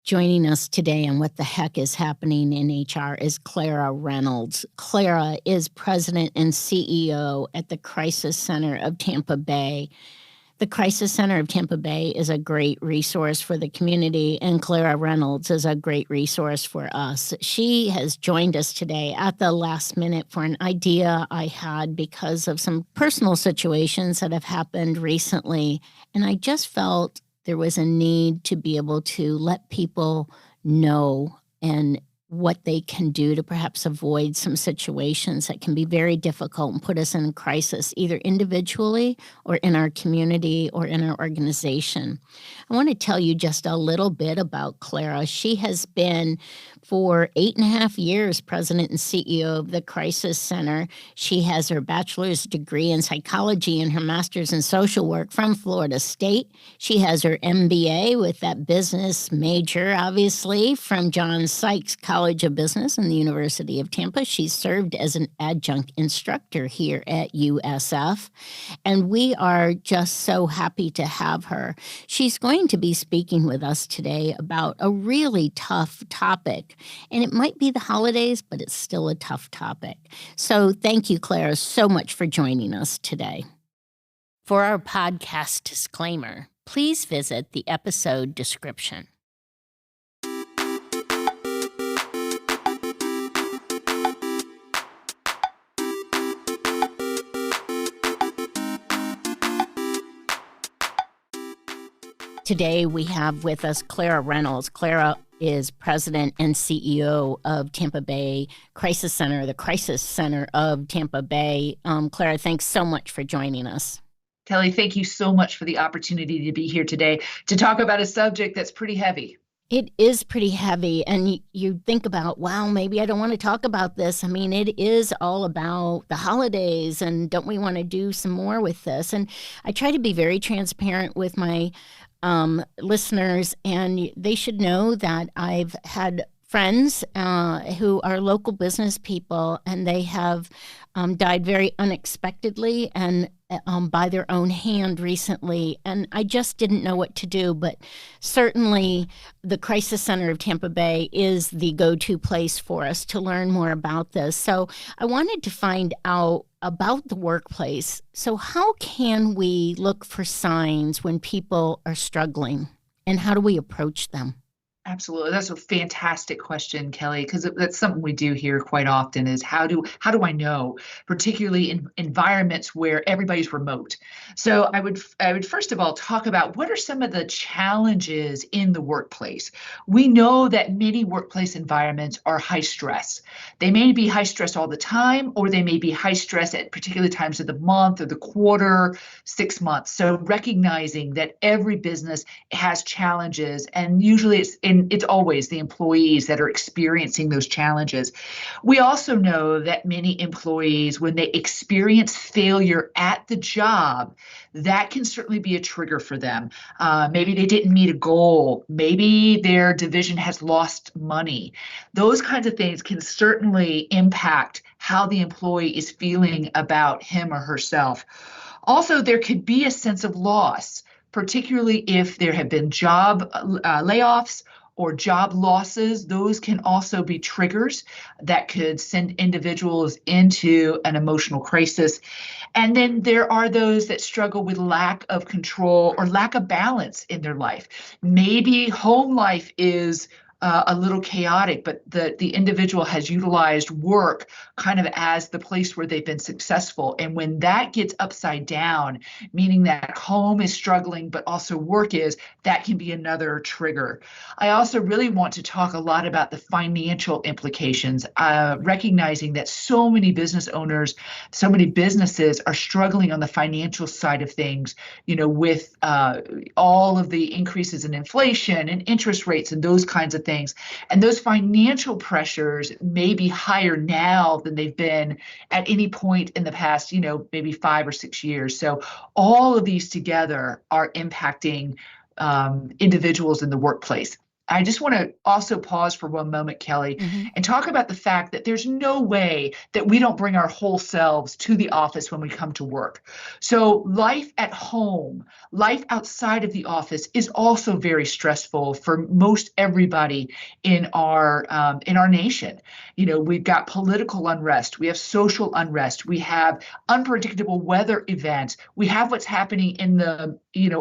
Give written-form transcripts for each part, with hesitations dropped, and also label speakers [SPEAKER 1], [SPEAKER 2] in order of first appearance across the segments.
[SPEAKER 1] Joining us today on What the Heck is Happening in HR is Clara Reynolds. Clara is President and CEO at the Crisis Center of Tampa Bay. The Crisis Center of Tampa Bay is a great resource for the community, and Clara Reynolds is a great resource for us. She has joined us today at the last minute for an idea I had because of some personal situations that have happened recently, and I just felt there was a need to be able to let people know and what they can do to perhaps avoid some situations that can be very difficult and put us in crisis, either individually or in our community or in our organization. I want to tell you just a little bit about Clara. She has been for 8.5 years president and CEO of the Crisis Center. She has her bachelor's degree in psychology and her master's in social work from Florida State. She has her MBA with that business major, obviously, from John Sykes College of Business and the University of Tampa. She's served as an adjunct instructor here at USF, and we are just so happy to have her. She's going to be speaking with us today about a really tough topic, and it might be the holidays, but it's still a tough topic. So thank you, Clara, so much for joining us today. For our podcast disclaimer, please visit the episode description. Today, we have with us Clara Reynolds. Clara is president and CEO of Tampa Bay Crisis Center, the Crisis Center of Tampa Bay. Clara, thanks so much for joining us.
[SPEAKER 2] Kelly, thank you so much for the opportunity to be here today to talk about a subject that's pretty heavy.
[SPEAKER 1] It is pretty heavy, and you think about, wow, maybe I don't want to talk about this. I mean, it is all about the holidays, and don't we want to do some more with this? And I try to be very transparent with my listeners, and they should know that I've had friends who are local business people, and they have died very unexpectedly and by their own hand recently, and I just didn't know what to do. But certainly the Crisis Center of Tampa Bay is the go-to place for us to learn more about this. So I wanted to find out about the workplace. So how can we look for signs when people are struggling, and how do we approach them?
[SPEAKER 2] Absolutely. That's a fantastic question, Kelly, because that's something we do hear quite often is how do I know, particularly in environments where everybody's remote? So I would first of all talk about what are some of the challenges in the workplace. We know that many workplace environments are high stress. They may be high stress all the time, or they may be high stress at particular times of the month or the quarter, 6 months. So recognizing that every business has challenges, and usually it's always the employees that are experiencing those challenges. We also know that many employees, when they experience failure at the job, that can certainly be a trigger for them. Maybe they didn't meet a goal. Maybe their division has lost money. Those kinds of things can certainly impact how the employee is feeling about him or herself. Also, there could be a sense of loss, particularly if there have been job layoffs or job losses. Those can also be triggers that could send individuals into an emotional crisis. And then there are those that struggle with lack of control or lack of balance in their life. Maybe home life is a little chaotic, but the individual has utilized work kind of as the place where they've been successful. And when that gets upside down, meaning that home is struggling, but also work is, that can be another trigger. I also really want to talk a lot about the financial implications, recognizing that so many business owners, so many businesses are struggling on the financial side of things, with all of the increases in inflation and interest rates and those kinds of things. And those financial pressures may be higher now than they've been at any point in the past, maybe 5 or 6 years. So all of these together are impacting individuals in the workplace. I just want to also pause for one moment, Kelly,
[SPEAKER 1] Hmm.
[SPEAKER 2] and talk about the fact that there's no way that we don't bring our whole selves to the office when we come to work. So life at home, life outside of the office is also very stressful for most everybody in our nation. You know, we've got political unrest, we have social unrest, we have unpredictable weather events, we have what's happening in the,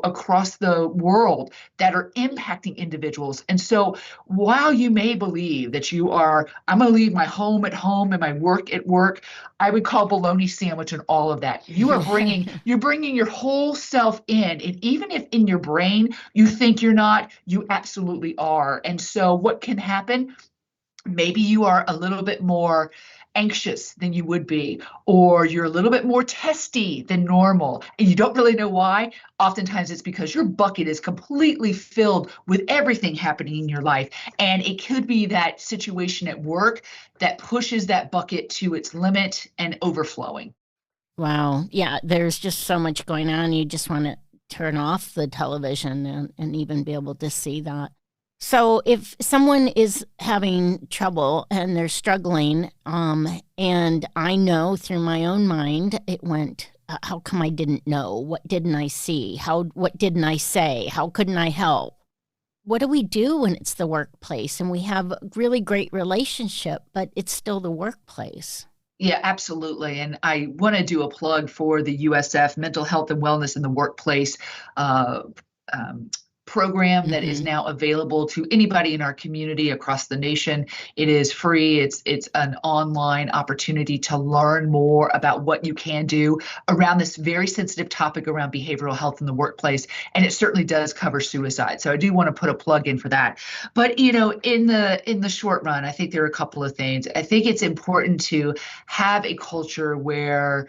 [SPEAKER 2] across the world that are impacting individuals. And so while you may believe that I'm going to leave my home at home and my work at work, I would call bologna sandwich and all of that. You're bringing your whole self in. And even if in your brain you think you're not, you absolutely are. And so what can happen? Maybe you are a little bit more anxious than you would be, or you're a little bit more testy than normal, and you don't really know why. Oftentimes it's because your bucket is completely filled with everything happening in your life. And it could be that situation at work that pushes that bucket to its limit and overflowing.
[SPEAKER 1] Wow. Yeah, there's just so much going on. You just want to turn off the television and even be able to see that. So if someone is having trouble and they're struggling, and I know through my own mind, it went, how come I didn't know? What didn't I see? What didn't I say? How couldn't I help? What do we do when it's the workplace and we have a really great relationship, but it's still the workplace?
[SPEAKER 2] Yeah, absolutely. And I want to do a plug for the USF Mental Health and Wellness in the Workplace uh, um, program that is
[SPEAKER 1] Hmm.
[SPEAKER 2] now available to anybody in our community across the nation. It is free. It's an online opportunity to learn more about what you can do around this very sensitive topic around behavioral health in the workplace. And it certainly does cover suicide. So I do want to put a plug in for that. But in the short run, I think there are a couple of things. I think it's important to have a culture where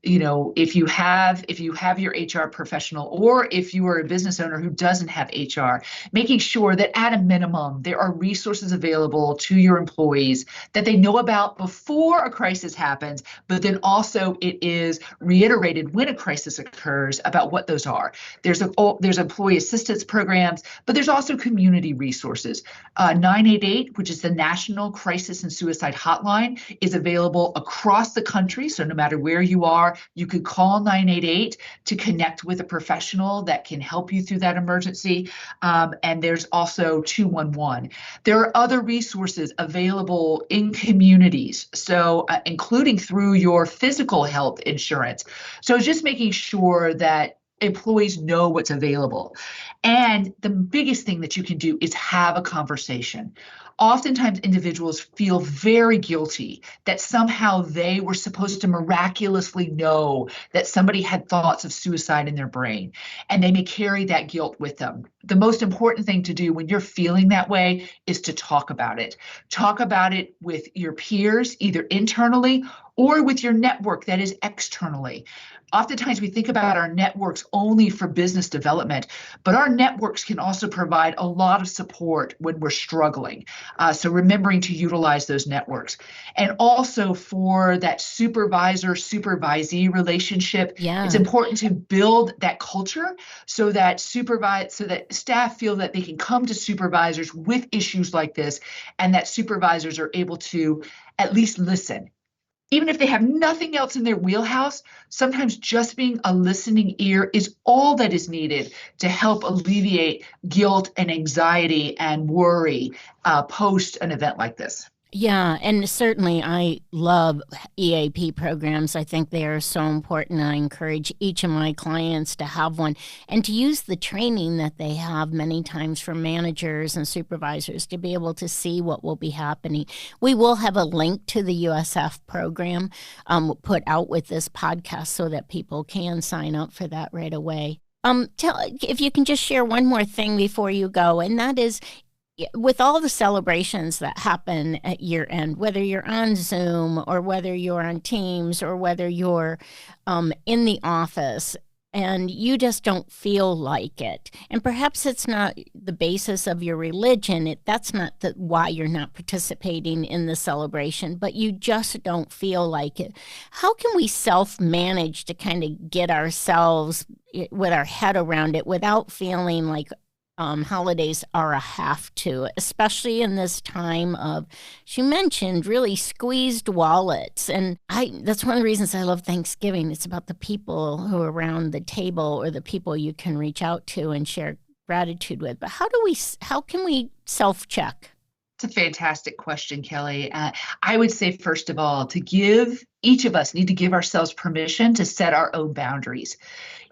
[SPEAKER 2] if you have your HR professional, or if you are a business owner who doesn't have HR, making sure that at a minimum there are resources available to your employees that they know about before a crisis happens, but then also it is reiterated when a crisis occurs about what those are. There's employee assistance programs, but there's also community resources. 988, which is the National Crisis and Suicide Hotline, is available across the country. So no matter where you are, you could call 988 to connect with a professional that can help you through that emergency. And there's also 211. There are other resources available in communities, so including through your physical health insurance. So just making sure that employees know what's available. And the biggest thing that you can do is have a conversation. Oftentimes, individuals feel very guilty that somehow they were supposed to miraculously know that somebody had thoughts of suicide in their brain, and they may carry that guilt with them. The most important thing to do when you're feeling that way is to talk about it. Talk about it with your peers, either internally or with your network that is externally. Oftentimes, we think about our networks only for business development, but our networks can also provide a lot of support when we're struggling. So remembering to utilize those networks. And also for that supervisor-supervisee relationship, it's
[SPEAKER 1] Yeah.
[SPEAKER 2] important to build that culture so that staff feel that they can come to supervisors with issues like this, and that supervisors are able to at least listen. Even if they have nothing else in their wheelhouse, sometimes just being a listening ear is all that is needed to help alleviate guilt and anxiety and worry post an event like this.
[SPEAKER 1] Yeah, and certainly I love EAP programs. I think they are so important. I encourage each of my clients to have one and to use the training that they have many times from managers and supervisors to be able to see what will be happening. We will have a link to the USF program put out with this podcast so that people can sign up for that right away. If you can just share one more thing before you go, and that is, with all the celebrations that happen at year end, whether you're on Zoom or whether you're on Teams or whether you're in the office and you just don't feel like it, and perhaps it's not the basis of your religion, that's not why you're not participating in the celebration, but you just don't feel like it. How can we self-manage to kind of get ourselves with our head around it without feeling like holidays are a have to, especially in this time of, she mentioned, really squeezed wallets. And that's one of the reasons I love Thanksgiving. It's about the people who are around the table or the people you can reach out to and share gratitude with. But how can we self-check?
[SPEAKER 2] It's a fantastic question, Kelly. I would say, first of all, each of us need to give ourselves permission to set our own boundaries.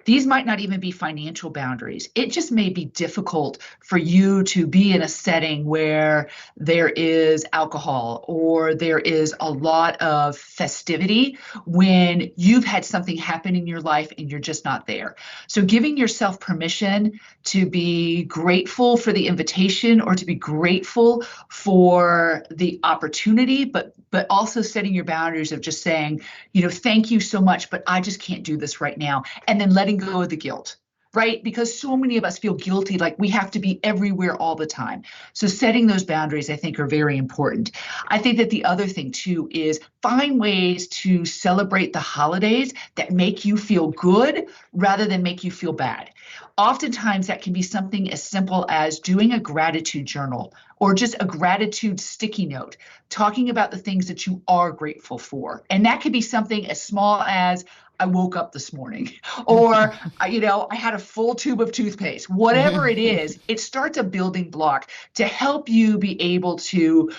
[SPEAKER 2] These might not even be financial boundaries. It just may be difficult for you to be in a setting where there is alcohol or there is a lot of festivity when you've had something happen in your life and you're just not there. So giving yourself permission to be grateful for the invitation or to be grateful for the opportunity, but also setting your boundaries of just saying, thank you so much, but I just can't do this right now. And then letting go of the guilt, right? Because so many of us feel guilty, like we have to be everywhere all the time. So setting those boundaries, I think, are very important. I think that the other thing, too, is find ways to celebrate the holidays that make you feel good rather than make you feel bad. Oftentimes, that can be something as simple as doing a gratitude journal or just a gratitude sticky note, talking about the things that you are grateful for. And that could be something as small as, I woke up this morning, or, I had a full tube of toothpaste. Whatever it is, it starts a building block to help you be able to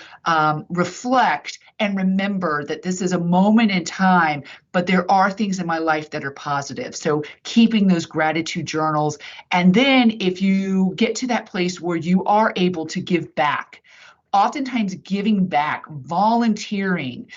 [SPEAKER 2] reflect and remember that this is a moment in time, but there are things in my life that are positive. So keeping those gratitude journals. And then if you get to that place where you are able to give back, oftentimes giving back, volunteering,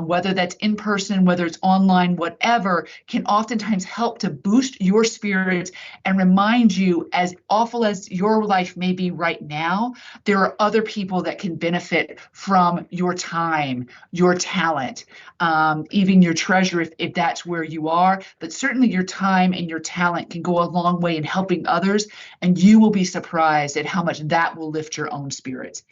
[SPEAKER 2] whether that's in person, whether it's online, whatever, can oftentimes help to boost your spirits and remind you, as awful as your life may be right now, there are other people that can benefit from your time, your talent, even your treasure if that's where you are. But certainly your time and your talent can go a long way in helping others, and you will be surprised at how much that will lift your own spirits.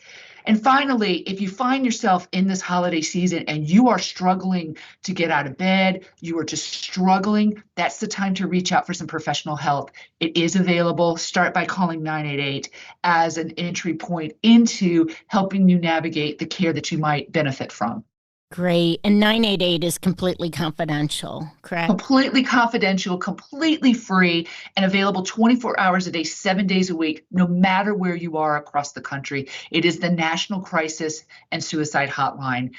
[SPEAKER 2] And finally, if you find yourself in this holiday season and you are struggling to get out of bed, you are just struggling, that's the time to reach out for some professional help. It is available. Start by calling 988 as an entry point into helping you navigate the care that you might benefit from.
[SPEAKER 1] Great. And 988 is completely confidential, correct?
[SPEAKER 2] Completely confidential, completely free, and available 24 hours a day, 7 days a week, no matter where you are across the country. It is the National Crisis and Suicide Hotline.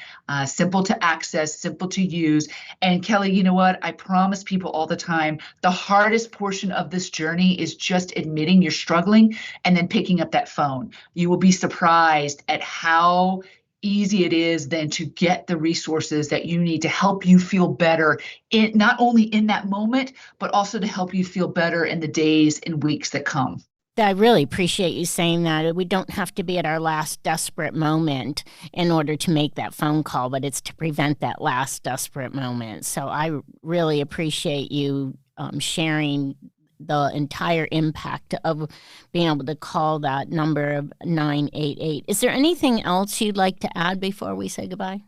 [SPEAKER 2] Simple to access, simple to use. And Kelly, you know what? I promise people all the time, the hardest portion of this journey is just admitting you're struggling and then picking up that phone. You will be surprised at how easy it is then to get the resources that you need to help you feel better, not only in that moment, but also to help you feel better in the days and weeks that come.
[SPEAKER 1] I really appreciate you saying that. We don't have to be at our last desperate moment in order to make that phone call, but it's to prevent that last desperate moment. So I really appreciate you sharing the entire impact of being able to call that number of 988. Is there anything else you'd like to add before we say goodbye?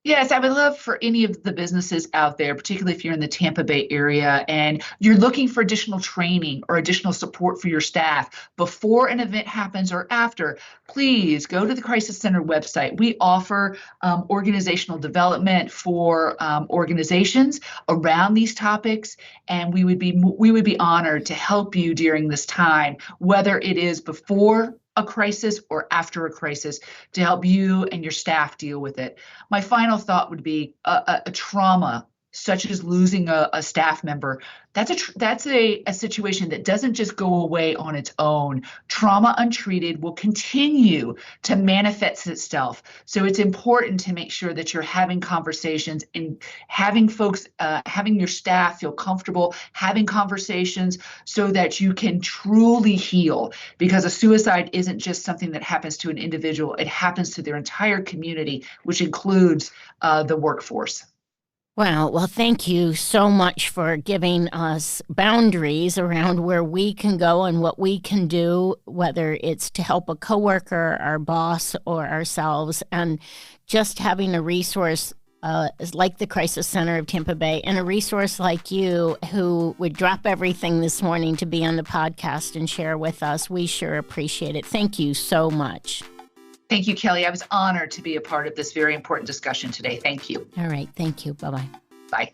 [SPEAKER 2] Yes, I would love for any of the businesses out there, particularly if you're in the Tampa Bay area and you're looking for additional training or additional support for your staff before an event happens or after, please go to the Crisis Center website. We offer organizational development for organizations around these topics, and we would be honored to help you during this time, whether it is before a crisis or after a crisis, to help you and your staff deal with it. My final thought would be a trauma such as losing a staff member. That's a situation that doesn't just go away on its own. Trauma untreated will continue to manifest itself. So it's important to make sure that you're having conversations and having folks, having your staff feel comfortable having conversations so that you can truly heal. Because a suicide isn't just something that happens to an individual, it happens to their entire community, which includes the workforce.
[SPEAKER 1] Well, thank you so much for giving us boundaries around where we can go and what we can do, whether it's to help a coworker, our boss, or ourselves, and just having a resource like the Crisis Center of Tampa Bay, and a resource like you who would drop everything this morning to be on the podcast and share with us. We sure appreciate it. Thank you so much.
[SPEAKER 2] Thank you, Kelly. I was honored to be a part of this very important discussion today. Thank you.
[SPEAKER 1] All right. Thank you. Bye-bye.
[SPEAKER 2] Bye.